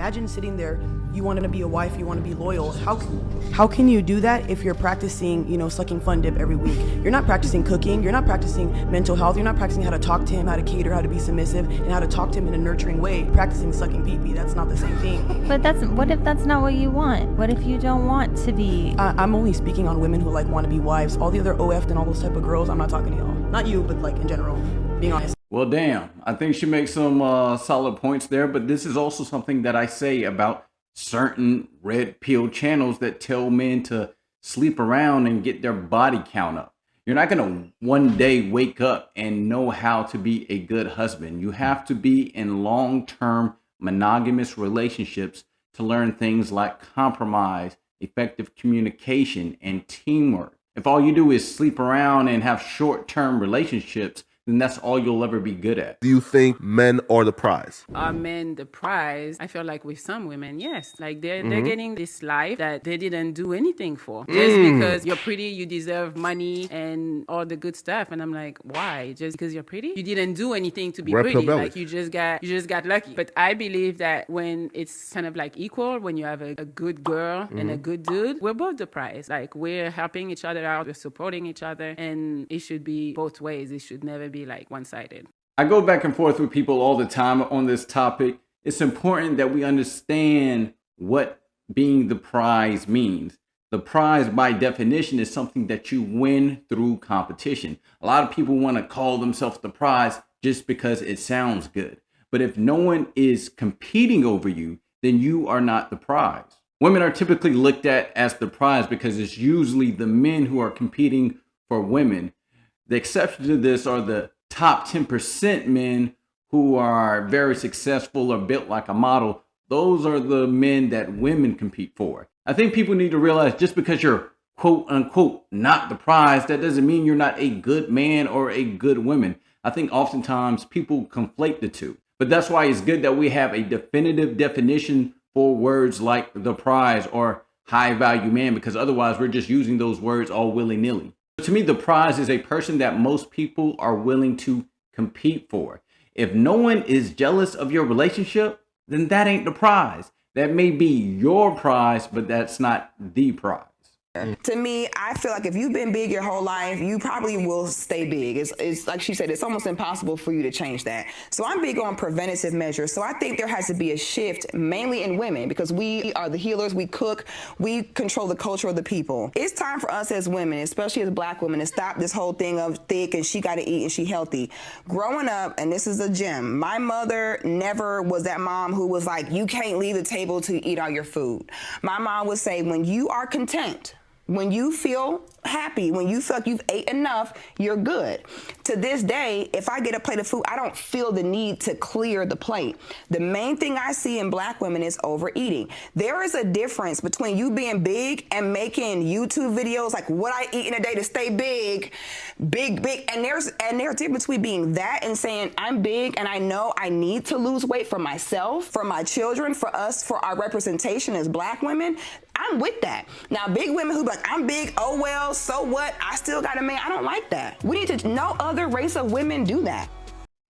Imagine sitting there, you want to be a wife, you want to be loyal. How can you do that if you're practicing, sucking fun dip every week? You're not practicing cooking, you're not practicing mental health, you're not practicing how to talk to him, how to cater, how to be submissive, and how to talk to him in a nurturing way. Practicing sucking pee-pee, that's not the same thing. But what if that's not what you want? What if you don't want to be? I'm only speaking on women who want to be wives. All the other OF and all those type of girls, I'm not talking to y'all. Not you, but in general, being honest. Well, damn, I think she makes some solid points there, but this is also something that I say about certain red pill channels that tell men to sleep around and get their body count up. You're not going to one day wake up and know how to be a good husband. You have to be in long-term monogamous relationships to learn things like compromise, effective communication, and teamwork. If all you do is sleep around and have short-term relationships, then that's all you'll ever be good at. Do you think men are the prize? Are men the prize? I feel like with some women, yes. They're getting this life that they didn't do anything for. Just because you're pretty, you deserve money and all the good stuff. And I'm like, why? Just because you're pretty? You didn't do anything to be pretty. You just got lucky. But I believe that when it's kind of equal, when you have a good girl and a good dude, we're both the prize. We're helping each other out, we're supporting each other, and it should be both ways. It should never be one-sided. I go back and forth with people all the time on this topic. It's important that we understand what being the prize means. The prize, by definition, is something that you win through competition. A lot of people want to call themselves the prize just because it sounds good. But if no one is competing over you, then you are not the prize. Women are typically looked at as the prize because it's usually the men who are competing for women. The exception to this are the top 10% men who are very successful or built like a model. Those are the men that women compete for. I think people need to realize just because you're quote unquote not the prize, that doesn't mean you're not a good man or a good woman. I think oftentimes people conflate the two. But that's why it's good that we have a definitive definition for words like the prize or high value man, because otherwise we're just using those words all willy-nilly. To me, the prize is a person that most people are willing to compete for. If no one is jealous of your relationship, then that ain't the prize. That may be your prize, but that's not the prize. To me, I feel like if you've been big your whole life, you probably will stay big. It's like she said, it's almost impossible for you to change that. So I'm big on preventative measures. So I think there has to be a shift, mainly in women, because we are the healers, we cook, we control the culture of the people. It's time for us as women, especially as Black women, to stop this whole thing of thick and she got to eat and she healthy. Growing up, and this is a gem, my mother never was that mom who was like, you can't leave the table to eat all your food. My mom would say, when you are content, when you feel happy, when you feel like you've ate enough, you're good. To this day, if I get a plate of food, I don't feel the need to clear the plate. The main thing I see in Black women is overeating. There is a difference between you being big and making YouTube videos like what I eat in a day to stay big. And there's a difference between being that and saying I'm big and I know I need to lose weight for myself, for my children, for us, for our representation as Black women. I'm with that. Now, big women who be like, I'm big, oh well, so what? I still got a man. I don't like that. We need to, no other race of women do that.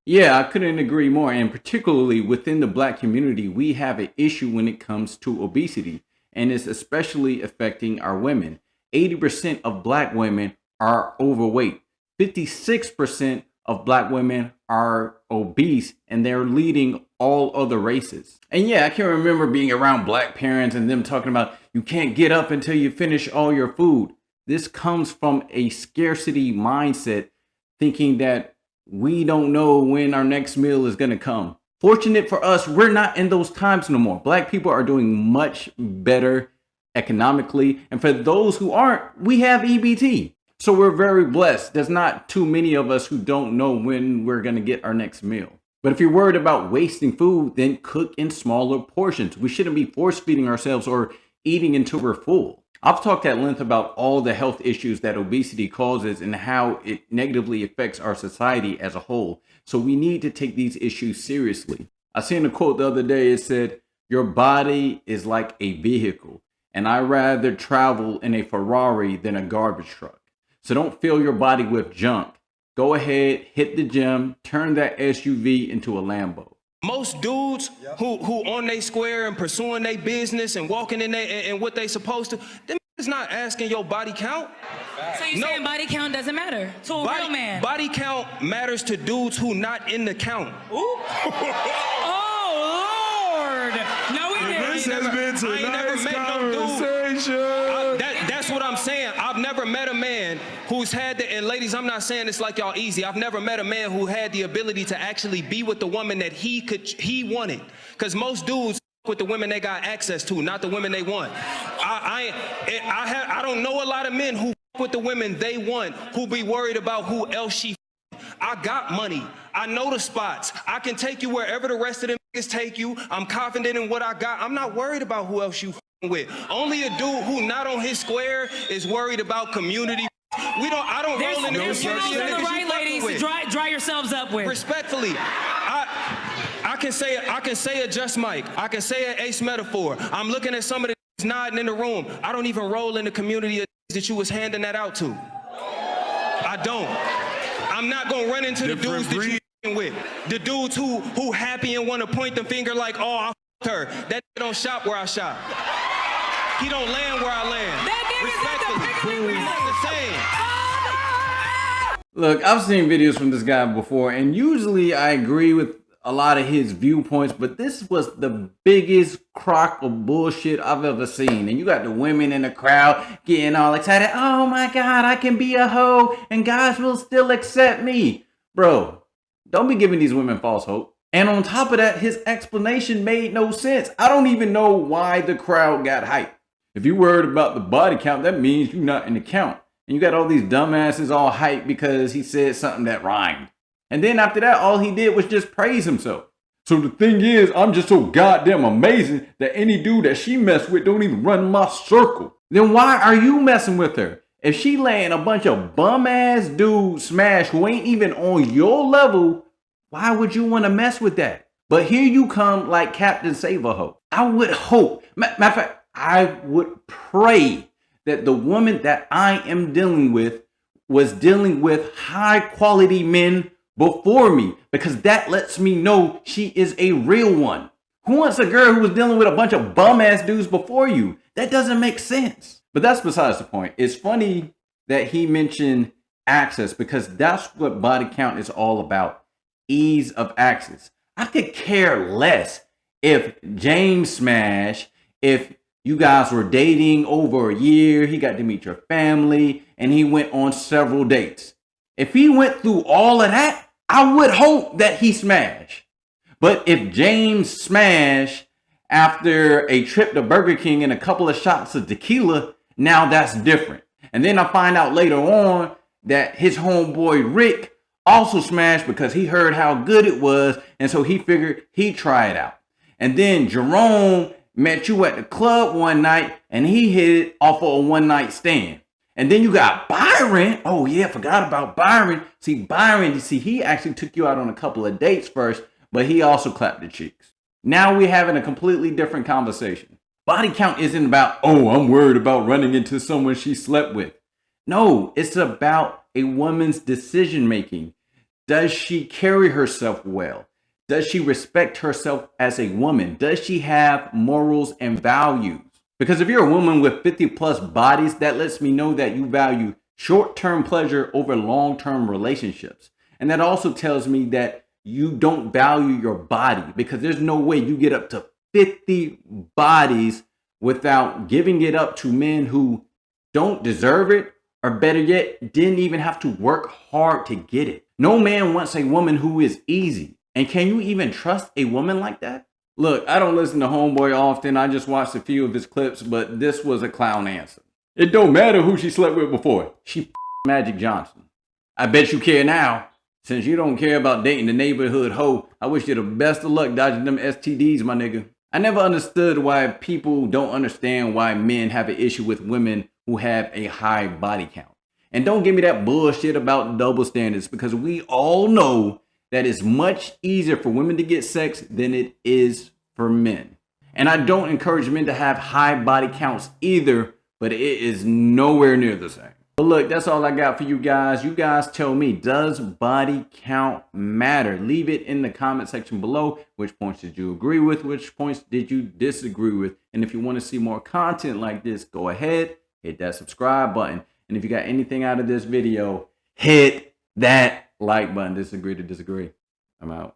Yeah, I couldn't agree more. And particularly within the Black community, we have an issue when it comes to obesity, and it's especially affecting our women. 80% of Black women are overweight. 56% of Black women are obese, and they're leading all other races. And yeah, I can remember being around Black parents and them talking about you can't get up until you finish all your food. This comes from a scarcity mindset, thinking that we don't know when our next meal is going to come. Fortunate for us, we're not in those times no more. Black people are doing much better economically. And for those who aren't, we have EBT. So we're very blessed. There's not too many of us who don't know when we're going to get our next meal. But if you're worried about wasting food, then cook in smaller portions. We shouldn't be force feeding ourselves or eating until we're full. I've talked at length about all the health issues that obesity causes and how it negatively affects our society as a whole. So we need to take these issues seriously. I seen a quote the other day. It said, your body is like a vehicle, and I'd rather travel in a Ferrari than a garbage truck. So don't fill your body with junk. Go ahead, hit the gym, turn that SUV into a Lambo. Most dudes who on they square and pursuing their business and walking in there and what they supposed to, them is not asking your body count. So you saying body count doesn't matter to a real man? Body count matters to dudes who not in the count. Oh Lord! No, we didn't. This has been tonight's conversation. That's what I'm saying. I've never met a man who's had the, and ladies, I'm not saying it's like y'all easy. I've never met a man who had the ability to actually be with the woman that he wanted. Because most dudes with the women they got access to, not the women they want. I don't know a lot of men who with the women they want, who be worried about who else she. I got money. I know the spots. I can take you wherever the rest of them niggas take you. I'm confident in what I got. I'm not worried about who else you with. Only a dude who not on his square is worried about community. I don't roll in the community. There's the right ladies to dry yourselves up with. Respectfully, I can say a Just Mike. I can say an Ace Metaphor. I'm looking at some of the nodding in the room. I don't even roll in the community that you was handing that out to. I don't. I'm not gonna run into the dudes that you with. The dudes who happy and want to point the finger like, oh, I f***ed her. That don't shop where I shop. He don't land where I land. Respectfully. It's not the same. Look, I've seen videos from this guy before, and usually I agree with a lot of his viewpoints, but this was the biggest crock of bullshit I've ever seen. And you got the women in the crowd getting all excited. Oh my God, I can be a hoe and guys will still accept me. Bro, don't be giving these women false hope. And on top of that, his explanation made no sense. I don't even know why the crowd got hyped. If you're worried about the body count, that means you're not in the count. And you got all these dumbasses all hyped because he said something that rhymed. And then after that, all he did was just praise himself. So the thing is, I'm just so goddamn amazing that any dude that she messed with don't even run my circle. Then why are you messing with her? If she letting a bunch of bum ass dudes smash who ain't even on your level, why would you want to mess with that? But here you come like Captain Save-A-Ho. I would hope, matter of fact, I would pray that the woman that I am dealing with was dealing with high quality men before me, because that lets me know she is a real one. Who wants a girl who was dealing with a bunch of bum ass dudes before you? That doesn't make sense. But that's besides the point. It's funny that he mentioned access, because that's what body count is all about. Ease of access. I could care less if James smashed, if you guys were dating over a year, he got to meet your family, and he went on several dates. If he went through all of that, I would hope that he smashed. But if James smashed after a trip to Burger King and a couple of shots of tequila, now that's different. And then I find out later on that his homeboy Rick also smashed because he heard how good it was, and so he figured he'd try it out. And then Jerome met you at the club one night and he hit it off of a one-night stand. And then you got Byron. Oh yeah, forgot about Byron. Byron, he actually took you out on a couple of dates first, but he also clapped the cheeks. Now we're having a completely different conversation. Body count isn't about, oh, I'm worried about running into someone she slept with. No, it's about a woman's decision making. Does she carry herself well? Does she respect herself as a woman? Does she have morals and values? Because if you're a woman with 50 plus bodies, that lets me know that you value short-term pleasure over long-term relationships. And that also tells me that you don't value your body, because there's no way you get up to 50 bodies without giving it up to men who don't deserve it, or better yet, didn't even have to work hard to get it. No man wants a woman who is easy. And can you even trust a woman like that? Look, I don't listen to Homeboy often. I just watched a few of his clips, but this was a clown answer. It don't matter who she slept with before. She Magic Johnson. I bet you care now. Since you don't care about dating the neighborhood hoe, I wish you the best of luck dodging them STDs, my nigga. I never understood why people don't understand why men have an issue with women who have a high body count. And don't give me that bullshit about double standards, because we all know that it's much easier for women to get sex than it is for men. And I don't encourage men to have high body counts either, but it is nowhere near the same. But look, that's all I got for you guys. You guys tell me, does body count matter? Leave it in the comment section below. Which points did you agree with? Which points did you disagree with? And if you want to see more content like this, go ahead, hit that subscribe button. And if you got anything out of this video, hit that like button. Disagree to disagree. I'm out.